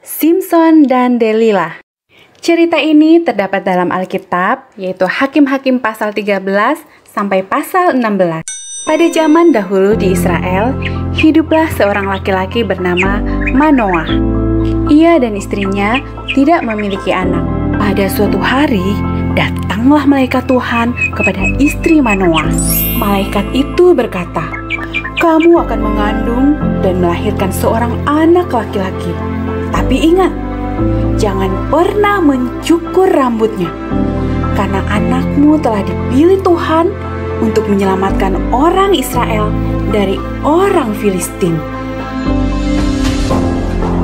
Simson dan Delila. Cerita ini terdapat dalam Alkitab, yaitu Hakim-Hakim pasal 13 sampai pasal 16. Pada zaman dahulu di Israel, hiduplah seorang laki-laki bernama Manoah. Ia dan istrinya tidak memiliki anak. Pada suatu hari, datanglah malaikat Tuhan kepada istri Manoah. Malaikat itu berkata, "Kamu akan mengandung dan melahirkan seorang anak laki-laki. Tapi ingat, jangan pernah mencukur rambutnya, karena anakmu telah dipilih Tuhan untuk menyelamatkan orang Israel dari orang Filistin."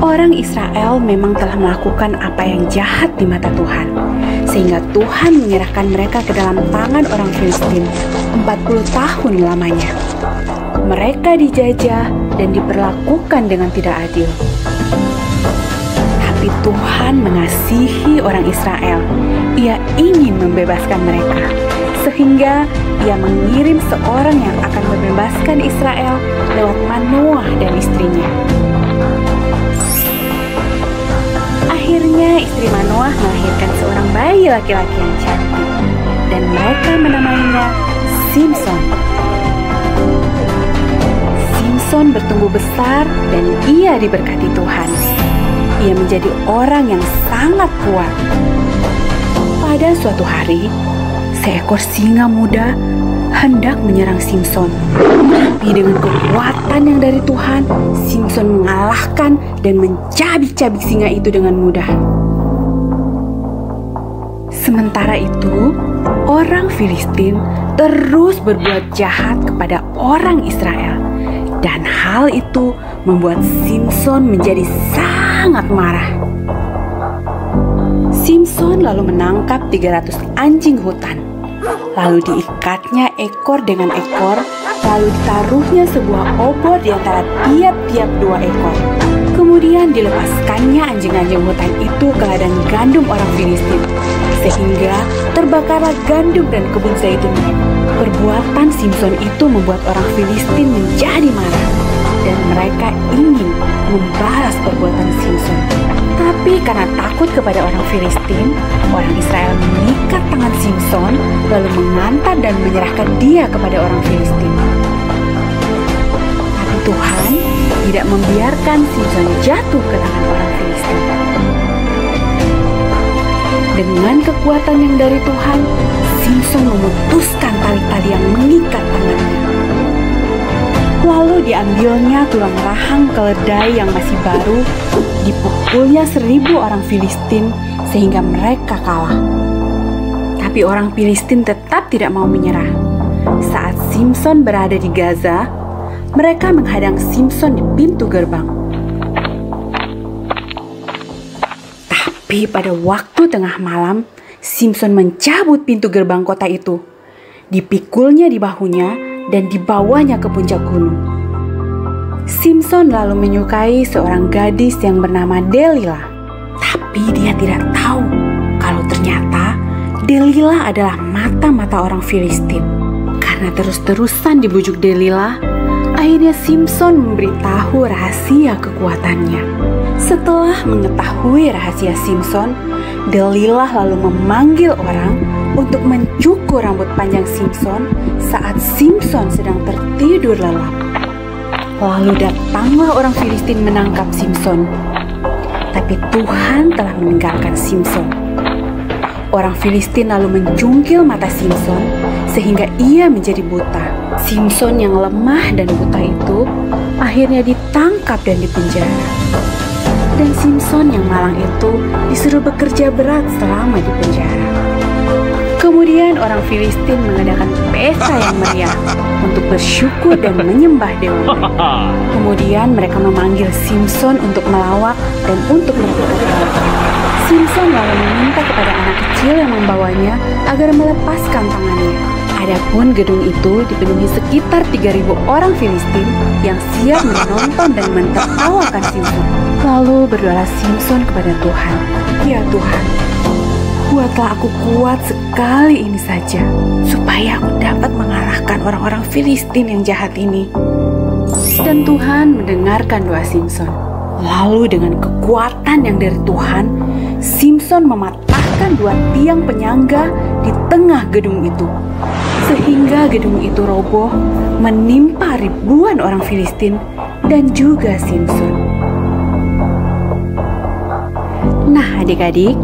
Orang Israel memang telah melakukan apa yang jahat di mata Tuhan, sehingga Tuhan menyerahkan mereka ke dalam tangan orang Filistin 40 tahun lamanya. Mereka dijajah dan diperlakukan dengan tidak adil. Tapi Tuhan mengasihi orang Israel. Ia ingin membebaskan mereka, sehingga Ia mengirim seorang yang akan membebaskan Israel lewat Manoah dan istrinya. Akhirnya istri Manoah melahirkan seorang bayi laki-laki yang cantik, dan mereka menamainya Simson. Simson bertumbuh besar dan ia diberkati Tuhan. Ia menjadi orang yang sangat kuat. Pada suatu hari, seekor singa muda hendak menyerang Simson. Tapi dengan kekuatan yang dari Tuhan, Simson mengalahkan dan mencabik-cabik singa itu dengan mudah. Sementara itu, orang Filistin terus berbuat jahat kepada orang Israel. Dan hal itu membuat Simson menjadi sangat marah. Simson lalu menangkap 300 anjing hutan. Lalu diikatnya ekor dengan ekor, lalu ditaruhnya sebuah obor di antara tiap-tiap 2 ekor. Kemudian dilepaskannya anjing-anjing hutan itu ke ladang gandum orang Filistin, sehingga terbakarlah gandum dan kebun zaitun. Perbuatan Simson itu membuat orang Filistin menjadi marah, dan mereka ingin membalas perbuatan Simson. Tapi karena takut kepada orang Filistin, orang Israel mengikat tangan Simson, lalu mengantar dan menyerahkan dia kepada orang Filistin. Tapi Tuhan tidak membiarkan Simson jatuh ke tangan orang Filistin. Dengan kekuatan yang dari Tuhan, Simson memutuskan tali-tali yang mengikat tangannya. Lalu diambilnya tulang rahang keledai yang masih baru, dipukulnya 1000 orang Filistin sehingga mereka kalah. Tapi orang Filistin tetap tidak mau menyerah. Saat Simson berada di Gaza, mereka menghadang Simson di pintu gerbang. Tapi pada waktu tengah malam, Simson mencabut pintu gerbang kota itu. Dipikulnya di bahunya dan dibawanya ke puncak gunung. Simson lalu menyukai seorang gadis yang bernama Delila. Tapi dia tidak tahu kalau ternyata Delila adalah mata-mata orang Filistin. Karena terus-terusan dibujuk Delila, akhirnya Simson memberitahu rahasia kekuatannya. Setelah mengetahui rahasia Simson, Delila lalu memanggil orang untuk mencukur rambut panjang Simson saat Simson sedang tertidur lelap. Lalu datanglah orang Filistin menangkap Simson. Tapi Tuhan telah meninggalkan Simson. Orang Filistin lalu mencungkil mata Simson sehingga ia menjadi buta. Simson yang lemah dan buta itu akhirnya ditangkap dan dipenjara. Dan Simson yang malang itu disuruh bekerja berat selama di penjara. Kemudian orang Filistin mengadakan pesta yang meriah untuk bersyukur dan menyembah dewa. Kemudian mereka memanggil Simson untuk melawak dan untuk merebut. Simson lalu meminta kepada anak kecil yang membawanya agar melepaskan tangannya. Adapun gedung itu dipenuhi sekitar 3.000 orang Filistin yang siap menonton dan mentertawakan Simson. Lalu berdoalah Simson kepada Tuhan, "Ya Tuhan, buatlah aku kuat sekali ini saja, supaya aku dapat mengalahkan orang-orang Filistin yang jahat ini." Dan Tuhan mendengarkan doa Simson. Lalu dengan kekuatan yang dari Tuhan, Simson mematahkan 2 tiang penyangga di tengah gedung itu, sehingga gedung itu roboh menimpa ribuan orang Filistin dan juga Simson. Nah adik-adik,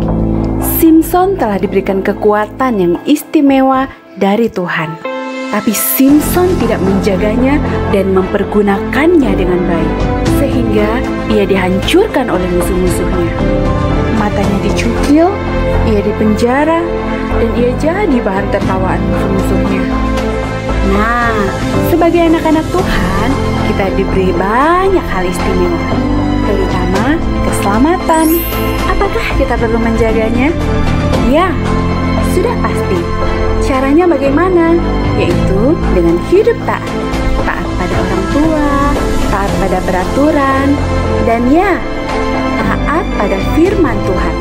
Simson telah diberikan kekuatan yang istimewa dari Tuhan. Tapi Simson tidak menjaganya dan mempergunakannya dengan baik, sehingga ia dihancurkan oleh musuh-musuhnya. Matanya dicukil, ia dipenjara, dan ia jadi bahan tertawaan musuh-musuhnya. Nah, sebagai anak-anak Tuhan, kita diberi banyak hal istimewa, terutama keselamatan. Apakah kita perlu menjaganya? Ya, sudah pasti. Caranya bagaimana? Yaitu dengan hidup taat. Taat pada orang tua, taat pada peraturan, dan ya, taat pada firman Tuhan.